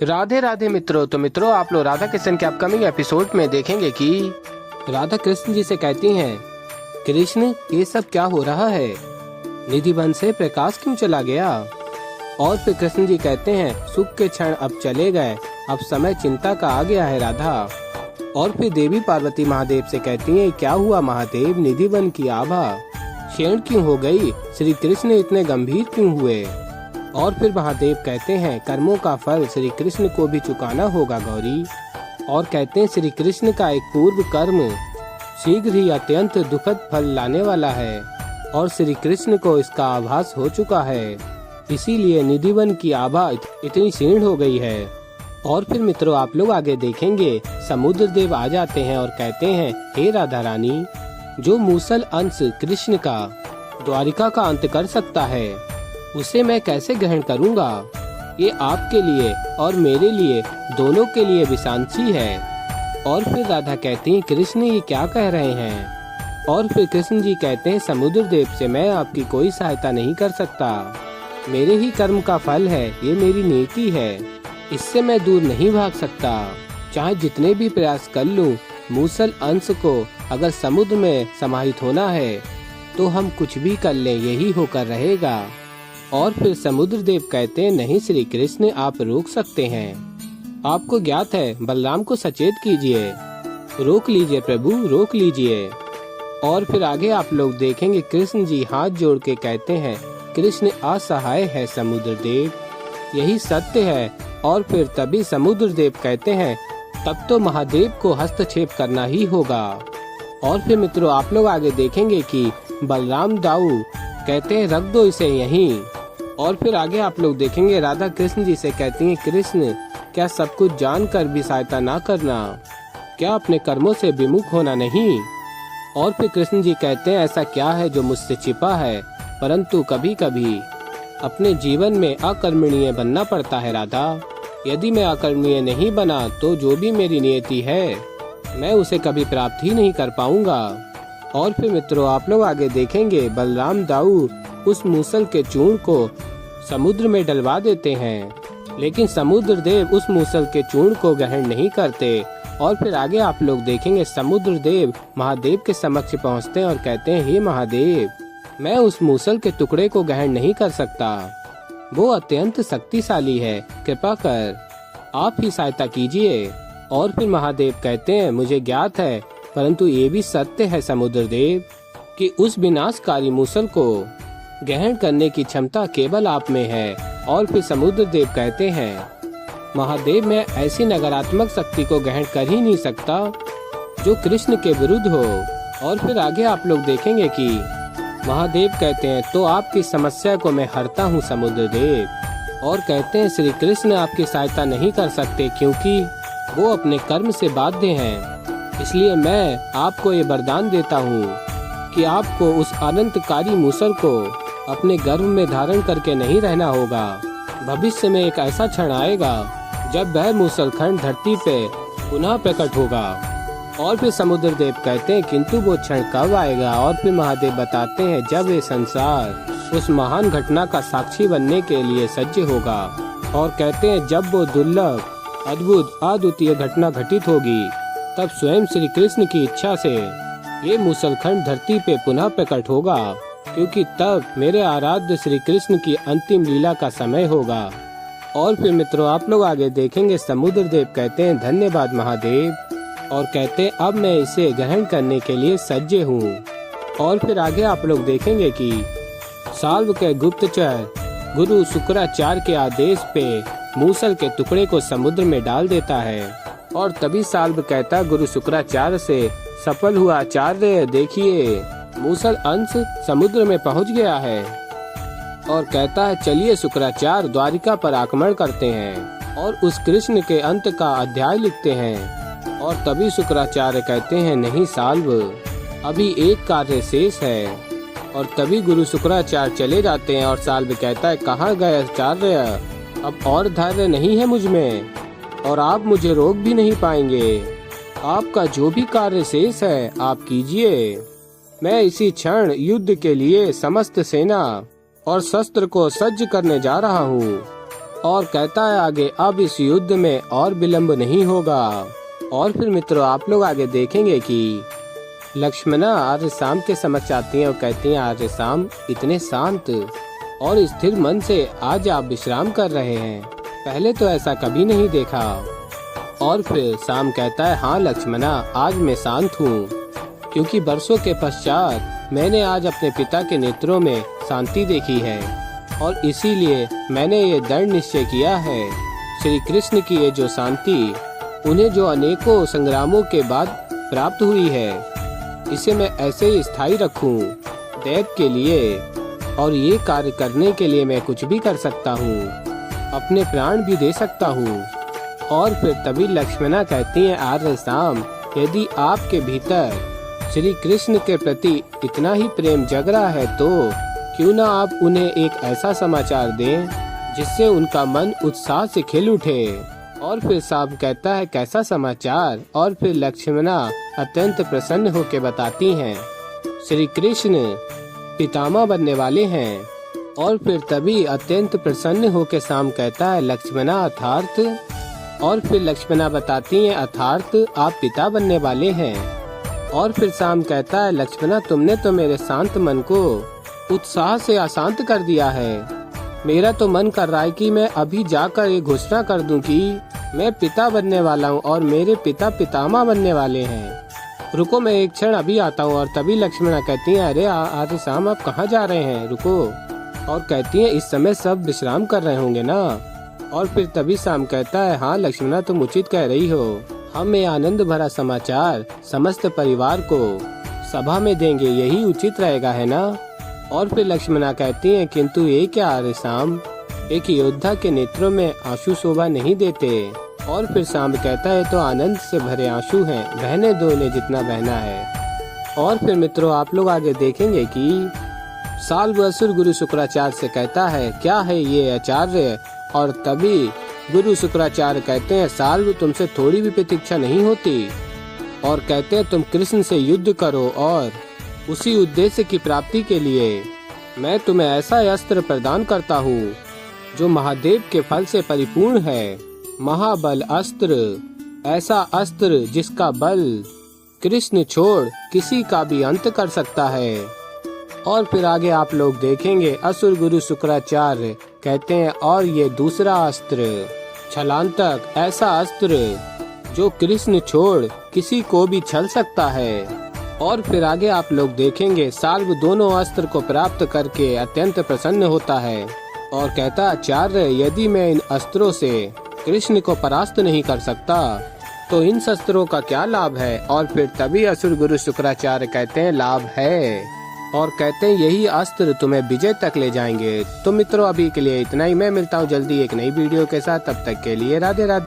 राधे राधे मित्रों। तो मित्रों, आप लोग राधा कृष्ण के अपकमिंग एपिसोड में देखेंगे कि राधा कृष्ण जी से कहती हैं, कृष्ण ये सब क्या हो रहा है, निधि वन से प्रकाश क्यों चला गया। और फिर कृष्ण जी कहते हैं, सुख के क्षण अब चले गए, अब समय चिंता का आ गया है राधा। और फिर देवी पार्वती महादेव से कहती हैं, क्या हुआ महादेव, निधि वन की आभा क्षीण क्यों हो गई, श्री कृष्ण इतने गंभीर क्यों हुए। और फिर महादेव कहते हैं, कर्मों का फल श्री कृष्ण को भी चुकाना होगा गौरी। और कहते हैं, श्री कृष्ण का एक पूर्व कर्म शीघ्र ही अत्यंत दुखद फल लाने वाला है और श्री कृष्ण को इसका आभास हो चुका है, इसीलिए निधि वन की आभा इतनी क्षीण हो गई है। और फिर मित्रों, आप लोग आगे देखेंगे, समुद्र देव आ जाते हैं और कहते हैं, हे राधा रानी, जो मूसल अंश कृष्ण का द्वारिका का अंत कर सकता है, उसे मैं कैसे ग्रहण करूंगा। ये आपके लिए और मेरे लिए, दोनों के लिए विशांसी है। और फिर राधा कहती हैं, कृष्ण ये क्या कह रहे हैं। और फिर कृष्ण जी कहते हैं, समुद्र देव से मैं आपकी कोई सहायता नहीं कर सकता, मेरे ही कर्म का फल है, ये मेरी नीति है, इससे मैं दूर नहीं भाग सकता। चाहे जितने भी प्रयास कर लूं, मूसल अंश को अगर समुद्र में समाहित होना है तो हम कुछ भी कर लें, यही होकर रहेगा। और फिर समुद्र देव कहते हैं, नहीं श्री कृष्ण, आप रोक सकते हैं, आपको ज्ञात है, बलराम को सचेत कीजिए, रोक लीजिए प्रभु, रोक लीजिए। और फिर आगे आप लोग देखेंगे, कृष्ण जी हाथ जोड़ के कहते हैं, कृष्ण असहाय है समुद्र देव, यही सत्य है। और फिर तभी समुद्र देव कहते हैं, तब तो महादेव को हस्तक्षेप करना ही होगा। और फिर मित्रों, आप लोग आगे देखेंगे कि बलराम दाऊ कहते हैं, रख दो इसे यहीं। और फिर आगे आप लोग देखेंगे, राधा कृष्ण जी से कहती हैं, कृष्ण क्या सब कुछ जानकर भी सहायता ना करना, क्या अपने कर्मों से विमुख होना नहीं। और फिर कृष्ण जी कहते हैं, ऐसा क्या है जो मुझसे छिपा है, परंतु कभी कभी अपने जीवन में अकर्मणीय बनना पड़ता है राधा। यदि मैं अकर्मणीय नहीं बना तो जो भी मेरी नियति है, मैं उसे कभी प्राप्त ही नहीं कर पाऊंगा। और फिर मित्रों, आप लोग आगे देखेंगे, बलराम दाऊ उस मूसल के चूर्ण को समुद्र में डलवा देते हैं, लेकिन समुद्र देव उस मूसल के चूर्ण को ग्रहण नहीं करते। और फिर आगे आप लोग देखेंगे, समुद्र देव महादेव के समक्ष पहुंचते हैं और कहते हैं, हे महादेव, मैं उस मूसल के टुकड़े को ग्रहण नहीं कर सकता, वो अत्यंत शक्तिशाली है, कृपा कर आप ही सहायता कीजिए। और फिर महादेव कहते हैं, मुझे ज्ञात है, परंतु ये भी सत्य है समुद्र देव कि उस विनाशकारी मूसल को ग्रहण करने की क्षमता केवल आप में है। और फिर समुद्र देव कहते हैं, महादेव, मैं ऐसी नकारात्मक शक्ति को ग्रहण कर ही नहीं सकता जो कृष्ण के विरुद्ध हो। और फिर आगे आप लोग देखेंगे कि महादेव कहते हैं, तो आपकी समस्या को मैं हरता हूँ समुद्र देव। और कहते हैं, श्री कृष्ण आपकी सहायता नहीं कर सकते क्योंकि वो अपने कर्म से बाध्य हैं, इसलिए मैं आपको ये वरदान देता हूँ कि आपको उस अनंतकारी मूसल को अपने गर्भ में धारण करके नहीं रहना होगा। भविष्य में एक ऐसा क्षण आएगा जब वह मूसल खंड धरती पे पुनः प्रकट होगा। और फिर समुद्र देव कहते हैं, किंतु वो क्षण कब आएगा। और फिर महादेव बताते हैं, जब ये संसार उस महान घटना का साक्षी बनने के लिए सज्ज होगा। और कहते हैं, जब वो दुर्लभ, अद्भुत, अद्वितीय घटना घटित होगी, तब स्वयं श्री कृष्ण की इच्छा से ये मूसलखंड धरती पे पुनः प्रकट होगा, क्योंकि तब मेरे आराध्य श्री कृष्ण की अंतिम लीला का समय होगा। और फिर मित्रों, आप लोग आगे देखेंगे, समुद्र देव कहते हैं, धन्यवाद महादेव। और कहते हैं, अब मैं इसे ग्रहण करने के लिए सज्ज हूँ। और फिर आगे आप लोग देखेंगे कि साल्व के गुप्तचर गुरु शुक्राचार्य के आदेश पे मूसल के टुकड़े को समुद्र में डाल देता है। और तभी साल्व कहता, गुरु शुक्राचार्य से सफल हुआ आचार्य, देखिए मूसल अंश समुद्र में पहुंच गया है। और कहता है, चलिए शुक्राचार्य, द्वारिका पर आक्रमण करते हैं और उस कृष्ण के अंत का अध्याय लिखते हैं। और तभी शुक्राचार्य कहते हैं, नहीं साल्व, अभी एक कार्य शेष है। और तभी गुरु शुक्राचार्य चले जाते हैं और साल्व कहता है, कहाँ गए आचार्य, अब और धैर्य नहीं है मुझ में और आप मुझे रोक भी नहीं पाएंगे, आपका जो भी कार्य शेष है आप कीजिए। मैं इसी क्षण युद्ध के लिए समस्त सेना और शस्त्र को सज्ज करने जा रहा हूँ। और कहता है आगे अब इस युद्ध में और विलंब नहीं होगा। और फिर मित्रों आप लोग आगे देखेंगे कि लक्ष्मणा आर्य शाम के समक्ष आती हैं और कहती हैं आर्य शाम इतने शांत और स्थिर मन से आज आप विश्राम कर रहे हैं, पहले तो ऐसा कभी नहीं देखा। और फिर शाम कहता है हाँ लक्ष्मणा आज मैं शांत हूँ, क्योंकि बरसों के पश्चात मैंने आज अपने पिता के नेत्रों में शांति देखी है और इसीलिए मैंने ये दृढ़ निश्चय किया है श्री कृष्ण की ये जो शांति उन्हें जो अनेकों संग्रामों के बाद प्राप्त हुई है, इसे मैं ऐसे ही स्थायी रखूं देव के लिए। और ये कार्य करने के लिए मैं कुछ भी कर सकता हूँ, अपने प्राण भी दे सकता हूँ। और फिर तभी लक्ष्मणा कहती हैं आर्य शाम यदि आपके भीतर श्री कृष्ण के प्रति इतना ही प्रेम जग रहा है तो क्यों ना आप उन्हें एक ऐसा समाचार दें जिससे उनका मन उत्साह से खिल उठे। और फिर शाम कहता है कैसा समाचार। और फिर लक्ष्मणा अत्यंत प्रसन्न होकर बताती हैं श्री कृष्ण पितामह बनने वाले हैं। और फिर तभी अत्यंत प्रसन्न होकर शाम कहता है लक्ष्मणा अर्थात। और फिर लक्ष्मणा बताती हैं अर्थात आप पिता बनने वाले हैं। और फिर शाम कहता है लक्ष्मणा तुमने तो मेरे शांत मन को उत्साह से अशांत कर दिया है। मेरा तो मन कर रहा है कि मैं अभी जाकर ये घोषणा कर दूं कि मैं पिता बनने वाला हूँ और मेरे पिता पितामह बनने वाले हैं। रुको मैं एक क्षण अभी आता हूँ। और तभी लक्ष्मणा कहती हैं अरे आर्य शाम आप कहाँ जा रहे हैं, रुको। और कहती हैं इस समय सब विश्राम कर रहे होंगे ना। और फिर तभी शाम कहता है हाँ लक्ष्मणा तुम उचित कह रही हो, हम ये आनंद भरा समाचार समस्त परिवार को सभा में देंगे, यही उचित रहेगा है ना। और फिर लक्ष्मणा कहती हैं किंतु ये क्या आर्य शाम, एक योद्धा के नेत्रों में आंसू शोभा नहीं देते। और फिर शाम कहता है तो आनंद से भरे आंसू हैं, बहने दो ने जितना बहना है। और फिर मित्रों आप लोग आगे देखेंगे कि साल्व असुर गुरु शुक्राचार्य से कहता है क्या है ये आचार्य। और तभी गुरु शुक्राचार्य कहते हैं साल्व तुमसे थोड़ी भी प्रतीक्षा नहीं होती। और कहते हैं तुम कृष्ण से युद्ध करो और उसी उद्देश्य की प्राप्ति के लिए मैं तुम्हें ऐसा अस्त्र प्रदान करता हूँ जो महादेव के फल से परिपूर्ण है, महाबल अस्त्र, ऐसा अस्त्र जिसका बल कृष्ण छोड़ किसी का भी अंत कर सकता है। और फिर आगे आप लोग देखेंगे असुर गुरु शुक्राचार्य कहते हैं और ये दूसरा अस्त्र छलांतक, ऐसा अस्त्र जो कृष्ण छोड़ किसी को भी छल सकता है। और फिर आगे आप लोग देखेंगे साल्व दोनों अस्त्र को प्राप्त करके अत्यंत प्रसन्न होता है और कहता आचार्य यदि मैं इन अस्त्रों से कृष्ण को परास्त नहीं कर सकता तो इन शस्त्रों का क्या लाभ है। और फिर तभी असुर गुरु शुक्राचार्य कहते हैं लाभ है और कहते हैं यही अस्त्र तुम्हें विजय तक ले जाएंगे। तो मित्रों अभी के लिए इतना ही, मैं मिलता हूँ जल्दी एक नई वीडियो के साथ, तब तक के लिए राधे राधे।